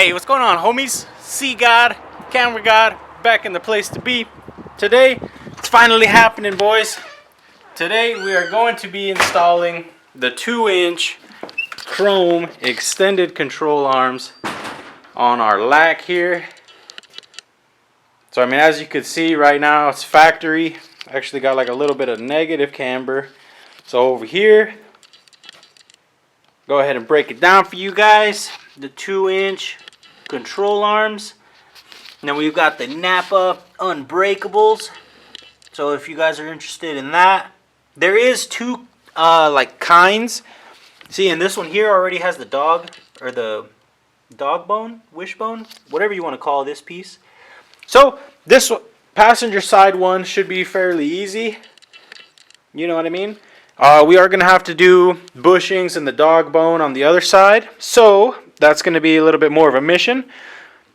Hey, what's going on, homies? CGOD, Camera God, back in the place to be. Today, it's finally happening, boys. Today, we are going to be installing the 2-inch chrome extended control arms on our LAC here. So, I mean, as you can see right now, it's factory. Actually got like a little bit of negative camber. So over here, go ahead and break it down for you guys. The 2-inch control arms. Now we've got the Napa Unbreakables. So if you guys are interested in that, there is two like kinds. See, and this one here already has the dog, or the dog bone, wishbone, whatever you want to call this piece. So this passenger side one should be fairly easy. You know what I mean? We are going to have to do bushings and the dog bone on the other side. So that's going to be a little bit more of a mission.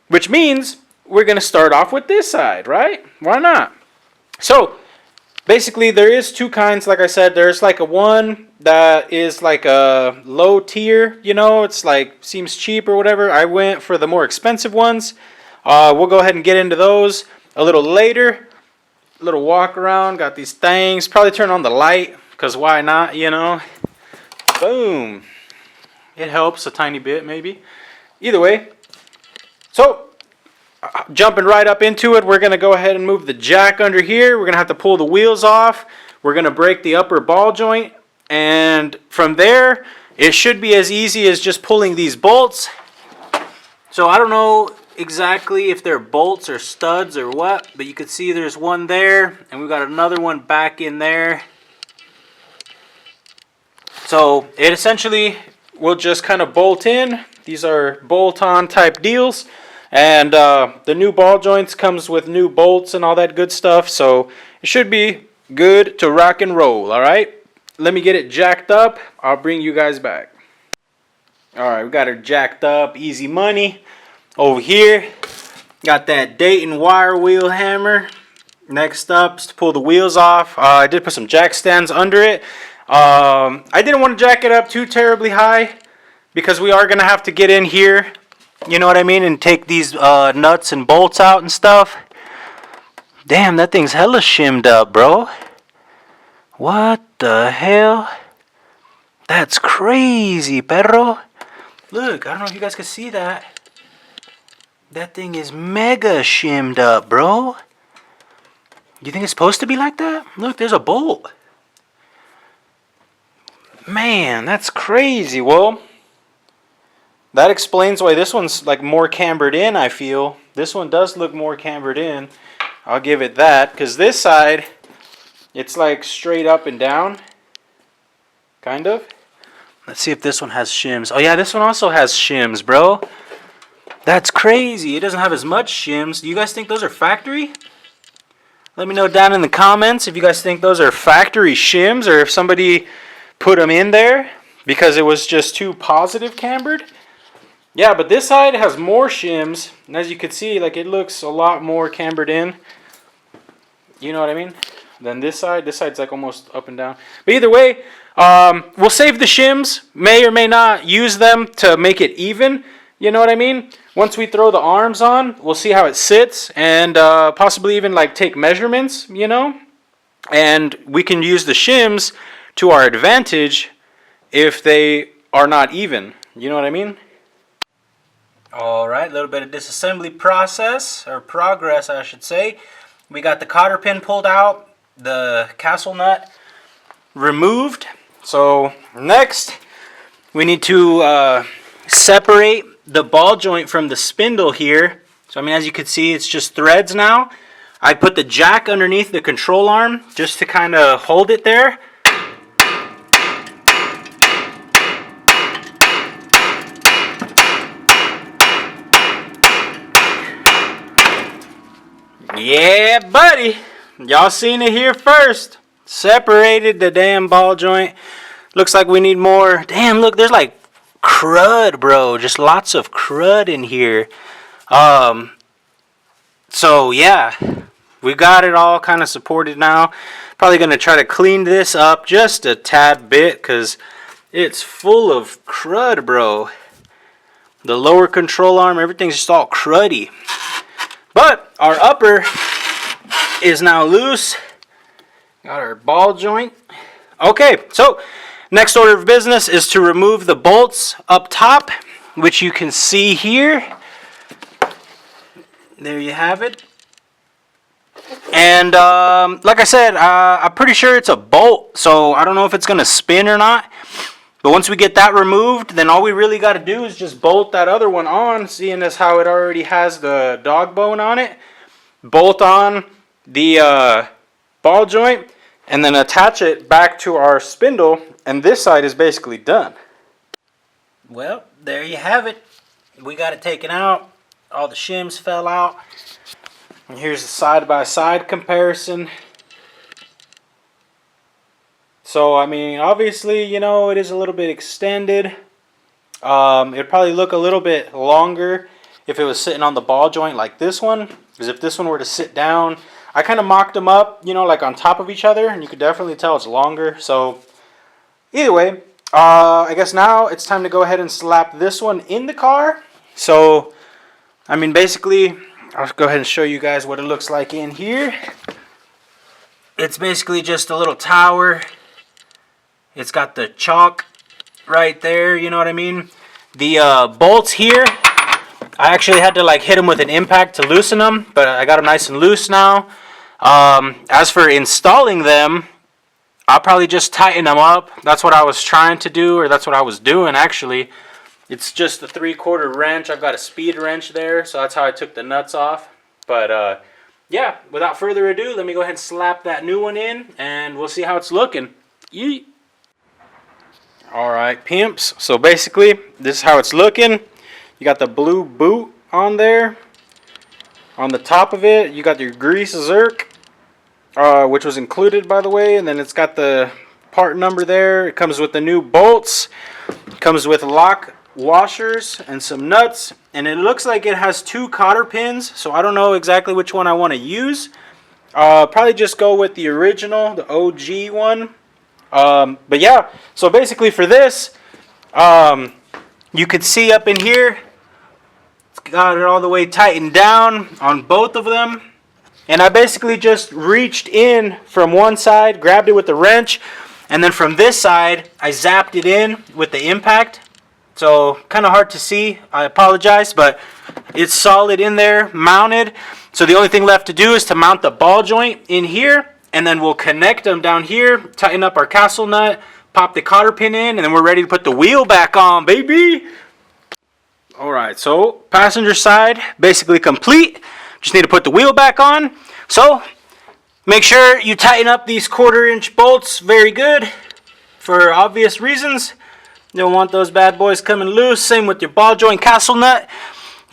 Which means we're going to start off with this side, right? Why not? So basically there is two kinds. Like I said, there's like a one that is like a low tier. You know, it's like seems cheap or whatever. I went for the more expensive ones. We'll go ahead and get into those a little later. A little walk around. Got these things. Probably turn on the light. Because why not, you know? Boom. It helps a tiny bit, maybe. Either way. So, jumping right up into it, we're going to go ahead and move the jack under here. We're going to have to pull the wheels off. We're going to break the upper ball joint. And from there, it should be as easy as just pulling these bolts. So, I don't know exactly if they're bolts or studs or what. But you can see there's one there. And we've got another one back in there. So it essentially will just kind of bolt in. These are bolt-on type deals. And the new ball joints comes with new bolts and all that good stuff. So it should be good to rock and roll, all right? Let me get it jacked up. I'll bring you guys back. All right, we got it jacked up. Easy money. Over here, got that Dayton wire wheel hammer. Next up is to pull the wheels off. I did put some jack stands under it. I didn't want to jack it up too terribly high because we are going to have to get in here, you know what I mean, and take these nuts and bolts out and stuff. Damn, that thing's hella shimmed up, bro. What the hell? That's crazy, perro. Look, I don't know if you guys can see that. That thing is mega shimmed up, bro. You think it's supposed to be like that? Look, there's a bolt. Man, that's crazy. Well, that explains why this one's like more cambered in, I feel. This one does look more cambered in. I'll give it that. Because this side, it's like straight up and down. Kind of. Let's see if this one has shims. Oh yeah, this one also has shims, bro. That's crazy. It doesn't have as much shims. Do you guys think those are factory? Let me know down in the comments if you guys think those are factory shims or if somebody put them in there because it was just too positive cambered. Yeah, but this side has more shims, and as you can see, like it looks a lot more cambered in. You know what I mean? Than this side. This side's like almost up and down. But either way, we'll save the shims. May or may not use them to make it even. You know what I mean? Once we throw the arms on, we'll see how it sits and possibly even like take measurements, you know? And we can use the shims to our advantage if they are not even. You know what I mean? Alright, a little bit of disassembly process, or progress I should say. We got the cotter pin pulled out, the castle nut removed. So next we need to separate the ball joint from the spindle here. So I mean, as you can see, it's just threads now. I put the jack underneath the control arm just to kind of hold it there. Yeah, buddy. Y'all seen it here first. Separated the damn ball joint. Looks like we need more. Damn, look, there's like crud, bro. Just lots of crud in here. So, yeah. We got it all kind of supported now. Probably going to try to clean this up just a tad bit because it's full of crud, bro. The lower control arm, everything's just all cruddy. But our upper is now loose. Got our ball joint. Okay, so next order of business is to remove the bolts up top, which you can see here. There you have it. And like I said, I'm pretty sure it's a bolt, so I don't know if it's going to spin or not. But once we get that removed, then all we really got to do is just bolt that other one on, seeing as how it already has the dog bone on it. Bolt on the ball joint, and then attach it back to our spindle, and this side is basically done. Well, there you have it. We got it taken out. All the shims fell out. And here's the side-by-side comparison. So, I mean, obviously, you know, it is a little bit extended. It'd probably look a little bit longer if it was sitting on the ball joint like this one. Because if this one were to sit down, I kind of mocked them up, you know, like on top of each other. And you could definitely tell it's longer. So, either way, I guess now it's time to go ahead and slap this one in the car. So, I mean, basically, I'll go ahead and show you guys what it looks like in here. It's basically just a little tower. It's got the chalk right there, you know what I mean? The bolts here, I actually had to like hit them with an impact to loosen them, but I got them nice and loose now. As for installing them, I'll probably just tighten them up. That's what I was trying to do, or that's what I was doing actually. It's just the 3/4 wrench. I've got a speed wrench there, so that's how I took the nuts off. But yeah, without further ado, let me go ahead and slap that new one in, and we'll see how it's looking. Yeet. Alright, pimps. So basically, this is how it's looking. You got the blue boot on there. On the top of it, you got your grease zerk, which was included, by the way. And then it's got the part number there. It comes with the new bolts. It comes with lock washers and some nuts. And it looks like it has 2 cotter pins. So I don't know exactly which one I want to use. Probably just go with the original, the OG one. But yeah, so basically for this, you could see up in here, it's got it all the way tightened down on both of them. And I basically just reached in from one side, grabbed it with the wrench, and then from this side, I zapped it in with the impact. So kind of hard to see, I apologize, but it's solid in there, mounted. So the only thing left to do is to mount the ball joint in here. And then we'll connect them down here, tighten up our castle nut, pop the cotter pin in, and then we're ready to put the wheel back on, baby. Alright, so passenger side basically complete. Just need to put the wheel back on. So make sure you tighten up these 1/4-inch bolts very good for obvious reasons. You don't want those bad boys coming loose. Same with your ball joint castle nut.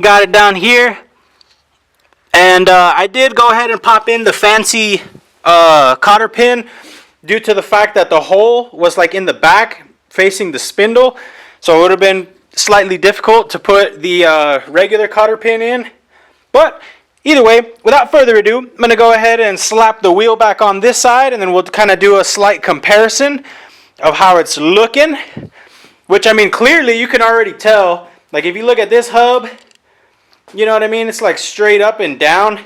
Got it down here. And I did go ahead and pop in the fancy cotter pin due to the fact that the hole was like in the back facing the spindle, so it would have been slightly difficult to put the regular cotter pin in. But either way, without further ado, I'm going to go ahead and slap the wheel back on this side, and then we'll kind of do a slight comparison of how it's looking, which I mean clearly you can already tell, like if you look at this hub, you know what I mean, it's like straight up and down.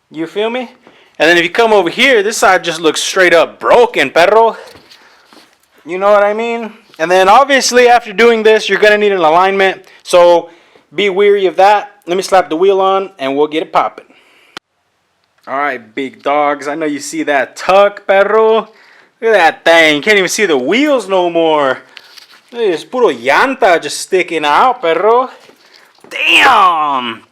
You feel me? And then if you come over here, this side just looks straight up broken, perro. You know what I mean? And then obviously after doing this, you're going to need an alignment. So be weary of that. Let me slap the wheel on and we'll get it popping. Alright, big dogs. I know you see that tuck, perro. Look at that thing. You can't even see the wheels no more. It's puro llanta just sticking out, perro. Damn!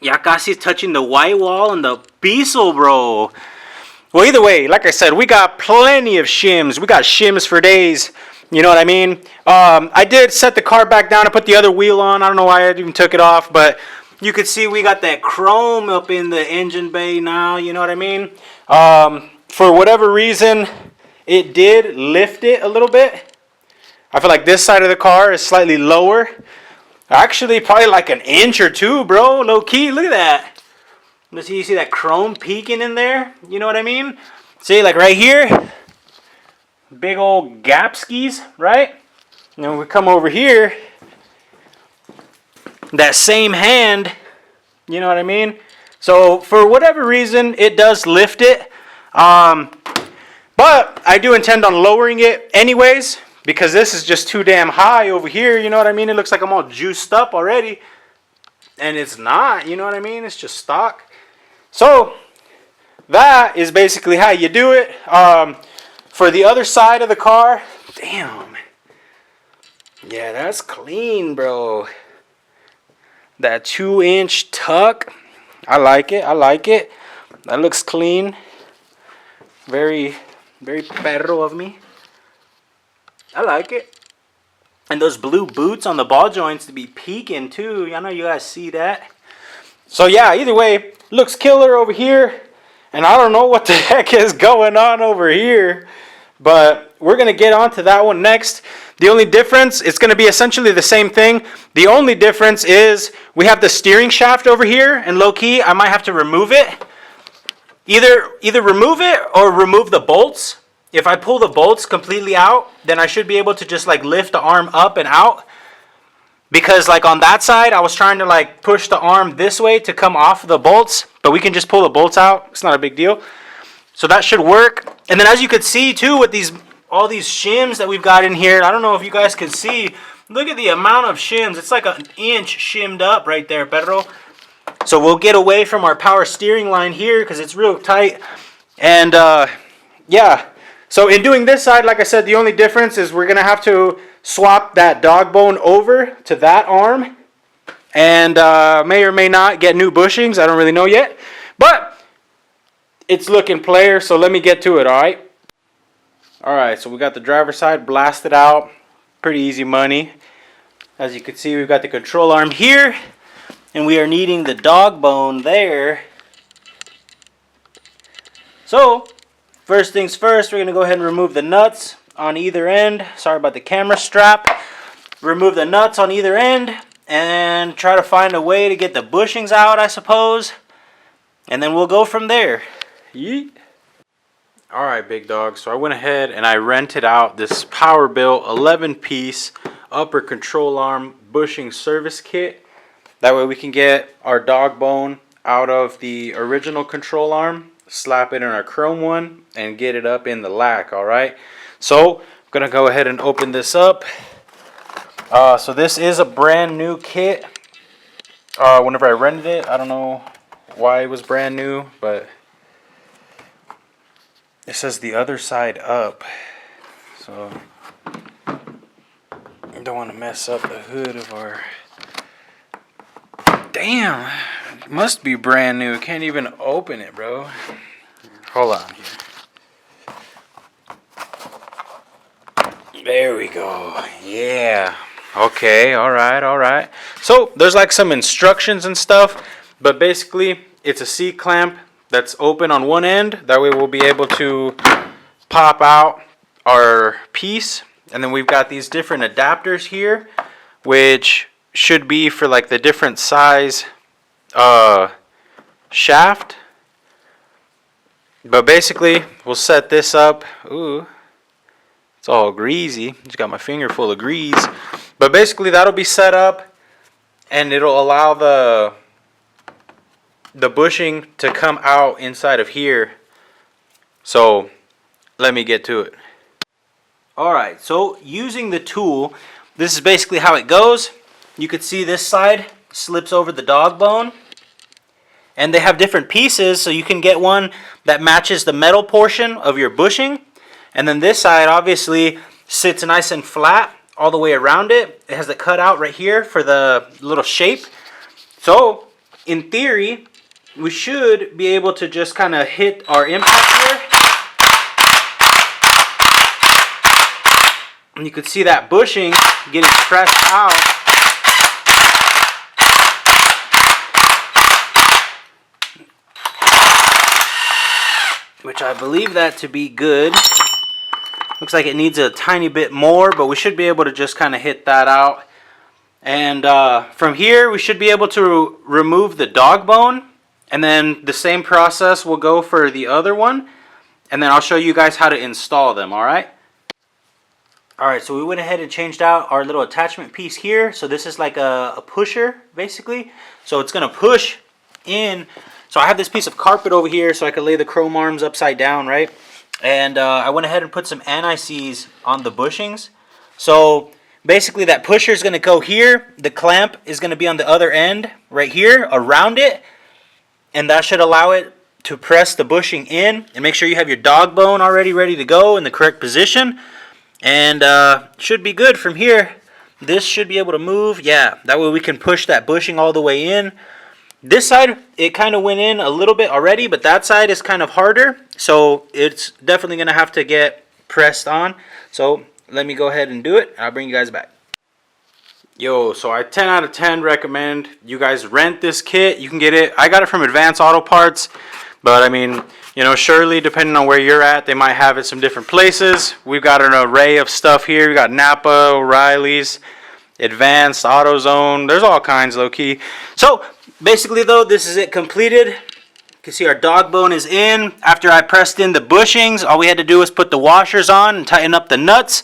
Ya casi touching the white wall and the piso, bro. Well, either way, like I said, we got plenty of shims. We got shims for days. You know what I mean? I did set the car back down and put the other wheel on. I don't know why I even took it off, but you could see we got that chrome up in the engine bay now. You know what I mean? For whatever reason, it did lift it a little bit. I feel like this side of the car is slightly lower. Actually, probably like an inch or two, bro. Low key, look at that. Let's see, you see that chrome peeking in there? You know what I mean? See, like right here, big old gap skis, right? And then we come over here, that same hand, you know what I mean? So for whatever reason, it does lift it. But I do intend on lowering it anyways, because this is just too damn high over here, you know what I mean? It looks like I'm all juiced up already, and it's not, you know what I mean? It's just stock. So that is basically how you do it. For the other side of the car, damn. Yeah, that's clean, bro. That 2-inch tuck, I like it. I like it. That looks clean. Very, very perro of me. I like it. And those blue boots on the ball joints to be peeking too. I know you guys see that. So yeah, either way, looks killer over here. And I don't know what the heck is going on over here. But we're going to get onto that one next. The only difference, it's going to be essentially the same thing. The only difference is we have the steering shaft over here. And low key, I might have to remove it. Either remove it or remove the bolts. If I pull the bolts completely out, then I should be able to just like lift the arm up and out. Because like on that side, I was trying to like push the arm this way to come off the bolts. But we can just pull the bolts out. It's not a big deal. So that should work. And then as you could see too with all these shims that we've got in here. I don't know if you guys can see. Look at the amount of shims. It's like an inch shimmed up right there, Pedro. So we'll get away from our power steering line here because it's real tight. And yeah. So in doing this side, like I said, the only difference is we're going to have to swap that dog bone over to that arm. And may or may not get new bushings. I don't really know yet. But it's looking player, so let me get to it, alright? Alright, so we got the driver's side blasted out. Pretty easy money. As you can see, we've got the control arm here. And we are needing the dog bone there. So first things first, we're going to go ahead and remove the nuts on either end. Sorry about the camera strap. Remove the nuts on either end and try to find a way to get the bushings out, I suppose. And then we'll go from there. Yeet. Alright, big dog. So I went ahead and I rented out this Powerbilt 11-piece upper control arm bushing service kit. That way we can get our dog bone out of the original control arm, slap it in our chrome one, and get it up in the lack, alright? So, I'm going to go ahead and open this up. So this is a brand new kit. Whenever I rented it, I don't know why it was brand new, but it says the other side up. So, I don't want to mess up the hood of our... Damn, it must be brand new. Can't even open it, bro. Hold on here. There we go. Yeah. Okay, alright. So, there's like some instructions and stuff, but basically, it's a C-clamp that's open on one end. That way we'll be able to pop out our piece. And then we've got these different adapters here, which should be for like the different size shaft. But basically, we'll set this up. Ooh, it's all greasy. Just got my finger full of grease. But basically, that'll be set up, and it'll allow the bushing to come out inside of here. So, let me get to it. Alright, so using the tool, this is basically how it goes. You can see this side slips over the dog bone. And they have different pieces, so you can get one that matches the metal portion of your bushing. And then this side obviously sits nice and flat all the way around it. It has the cutout right here for the little shape. So, in theory, we should be able to just kind of hit our impact here. And you can see that bushing getting pressed out. Which I believe that to be good. Looks like it needs a tiny bit more, but we should be able to just kind of hit that out. And from here, we should be able to remove the dog bone. And then the same process will go for the other one. And then I'll show you guys how to install them, alright? Alright, so we went ahead and changed out our little attachment piece here. So this is like a pusher, basically. So it's going to push in. So I have this piece of carpet over here so I can lay the chrome arms upside down, right? And I went ahead and put some anti-seize on the bushings. So basically that pusher is going to go here. The clamp is going to be on the other end, right here, around it. And that should allow it to press the bushing in. And make sure you have your dog bone already ready to go in the correct position. And should be good from here. This should be able to move. Yeah, that way we can push that bushing all the way in. This side, it kind of went in a little bit already, but that side is kind of harder. So it's definitely going to have to get pressed on. So let me go ahead and do it. I'll bring you guys back. Yo, so I 10 out of 10 recommend you guys rent this kit. You can get it. I got it from Advanced Auto Parts. But I mean, you know, surely depending on where you're at, they might have it some different places. We've got an array of stuff here. We got Napa, O'Reilly's, Advanced, AutoZone. There's all kinds, low key. So basically though, this is it completed. You can see our dog bone is in. After I pressed in the bushings, all we had to do was put the washers on and tighten up the nuts.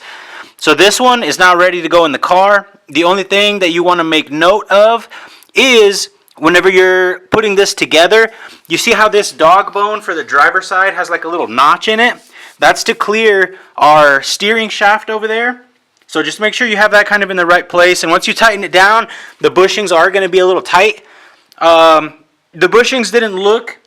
So this one is now ready to go in the car. The only thing that you want to make note of is whenever you're putting this together, you see how this dog bone for the driver's side has like a little notch in it? That's to clear our steering shaft over there. So just make sure you have that kind of in the right place. And once you tighten it down, the bushings are going to be a little tight. The bushings didn't look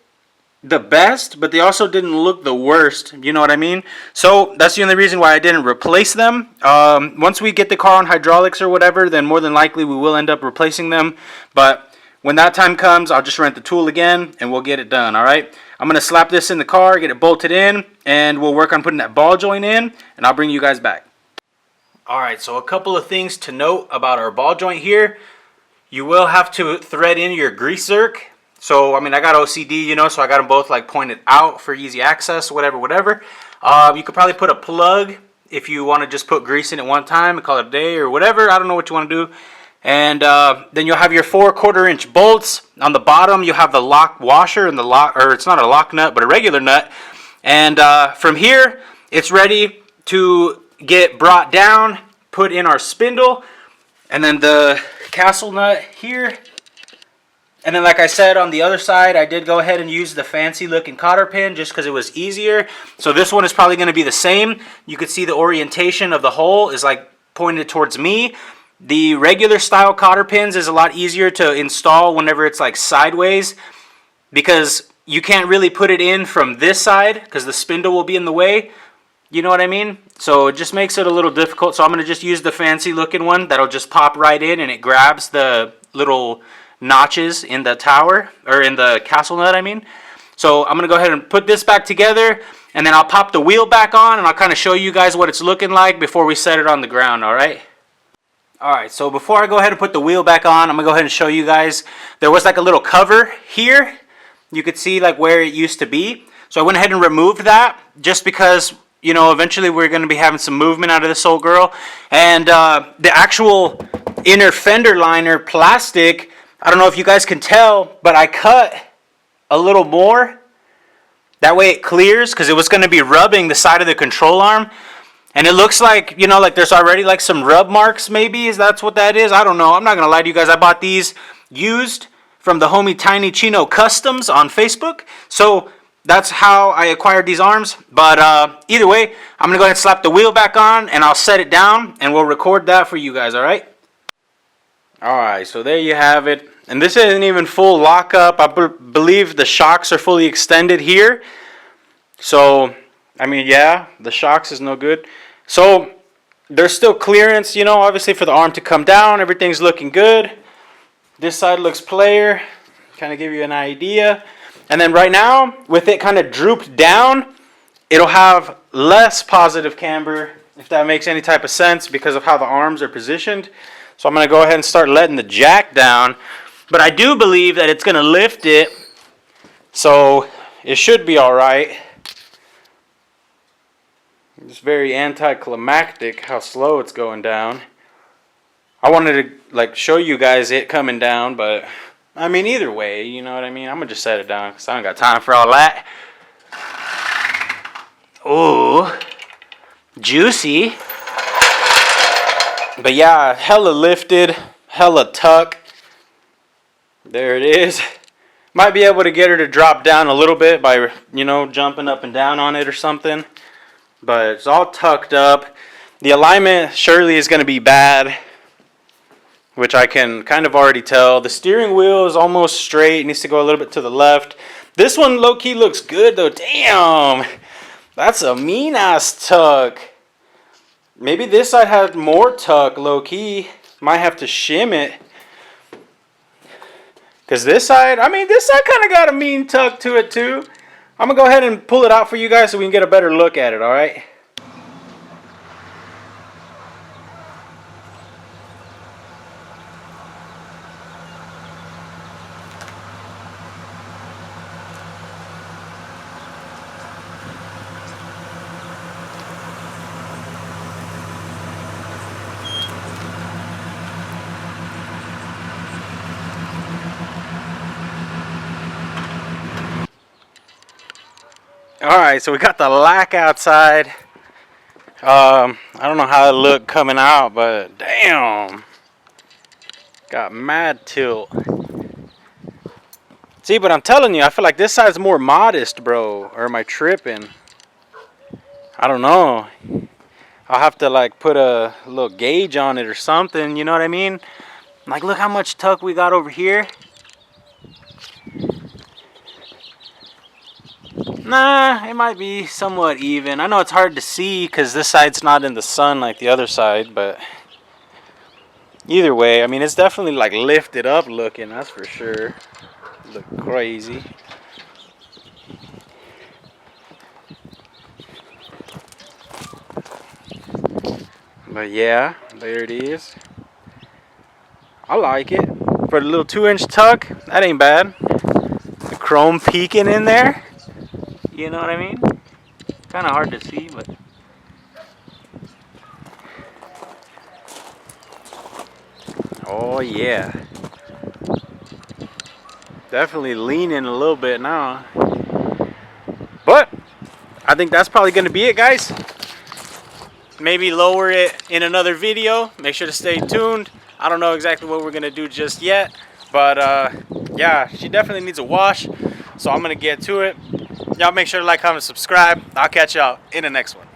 the best, but they also didn't look the worst. You know what I mean? So that's the only reason why I didn't replace them. Once we get the car on hydraulics or whatever, then more than likely we will end up replacing them. But when that time comes, I'll just rent the tool again and we'll get it done, all right? I'm going to slap this in the car, get it bolted in, and we'll work on putting that ball joint in, and I'll bring you guys back. All right, so a couple of things to note about our ball joint here. You will have to thread in your grease zerk. So, I mean, I got OCD, you know, so I got them both like pointed out for easy access, whatever. You could probably put a plug if you want to just put grease in at one time and call it a day or whatever. I don't know what you want to do. And then you'll have your 4 1/4-inch bolts. On the bottom, you'll have the lock washer and the lock, or it's not a lock nut, but a regular nut. And from here, it's ready to get brought down, put in our spindle, and then the castle nut here. And then like I said, on the other side, I did go ahead and use the fancy looking cotter pin just because it was easier. So this one is probably going to be the same. You could see the orientation of the hole is like pointed towards me. The regular style cotter pins is a lot easier to install whenever it's like sideways, because you can't really put it in from this side because the spindle will be in the way. You know what I mean? So it just makes it a little difficult. So I'm going to just use the fancy looking one that'll just pop right in and it grabs the little notches in the tower, or in the castle nut, I mean. So I'm going to go ahead and put this back together, and then I'll pop the wheel back on and I'll kind of show you guys what it's looking like before we set it on the ground, all right? Alright, so before I go ahead and put the wheel back on, I'm going to go ahead and show you guys. There was like a little cover here. You could see like where it used to be. So I went ahead and removed that just because, you know, eventually we're going to be having some movement out of this old girl. And the actual inner fender liner plastic, I don't know if you guys can tell, but I cut a little more. That way it clears, because it was going to be rubbing the side of the control arm. And it looks like, you know, like there's already like some rub marks maybe. Is that's what that is? I don't know. I'm not going to lie to you guys. I bought these used from the homie Tiny Chino Customs on Facebook. So that's how I acquired these arms. But either way, I'm going to go ahead and slap the wheel back on and I'll set it down and we'll record that for you guys, all right? All right, so there you have it. And this isn't even full lockup. I believe the shocks are fully extended here. So, I mean, yeah, the shocks is no good. So, there's still clearance, you know, obviously for the arm to come down. Everything's looking good. This side looks player. Kind of give you an idea. And then right now, with it kind of drooped down, it'll have less positive camber, if that makes any type of sense, because of how the arms are positioned. So I'm going to go ahead and start letting the jack down. But I do believe that it's going to lift it, so it should be all right. It's very anticlimactic how slow it's going down. I wanted to like show you guys it coming down, but I mean either way, you know what I mean? I'm going to just set it down because I don't got time for all that. Oh, juicy. But yeah, hella lifted, hella tuck. There it is. Might be able to get her to drop down a little bit by, you know, jumping up and down on it or something. But it's all tucked up. The alignment surely is going to be bad, which I can kind of already tell. The steering wheel is almost straight. It needs to go a little bit to the left. This one low-key looks good though. Damn. That's a mean-ass tuck. Maybe this side had more tuck low-key. Might have to shim it. Because this side, I mean, this side kind of got a mean tuck to it too. I'm going to go ahead and pull it out for you guys so we can get a better look at it, alright? Alright, so we got the lack outside. I don't know how it looked coming out, but damn. Got mad tilt. See, but I'm telling you, I feel like this side's more modest, bro. Or am I tripping? I don't know. I'll have to like put a little gauge on it or something, you know what I mean? Like, look how much tuck we got over here. Nah, it might be somewhat even. I know it's hard to see because this side's not in the sun like the other side, but either way, I mean, it's definitely like lifted up looking, that's for sure. Look crazy. But yeah, there it is. I like it. For the little 2-inch tuck, that ain't bad. The chrome peeking in there. You know what I mean? Kind of hard to see, but oh yeah, definitely leaning a little bit now. But I think that's probably going to be it, guys. Maybe lower it in another video. Make sure to stay tuned. I don't know exactly what we're going to do just yet, but yeah, she definitely needs a wash, so I'm going to get to it. Y'all make sure to like, comment, subscribe. I'll catch y'all in the next one.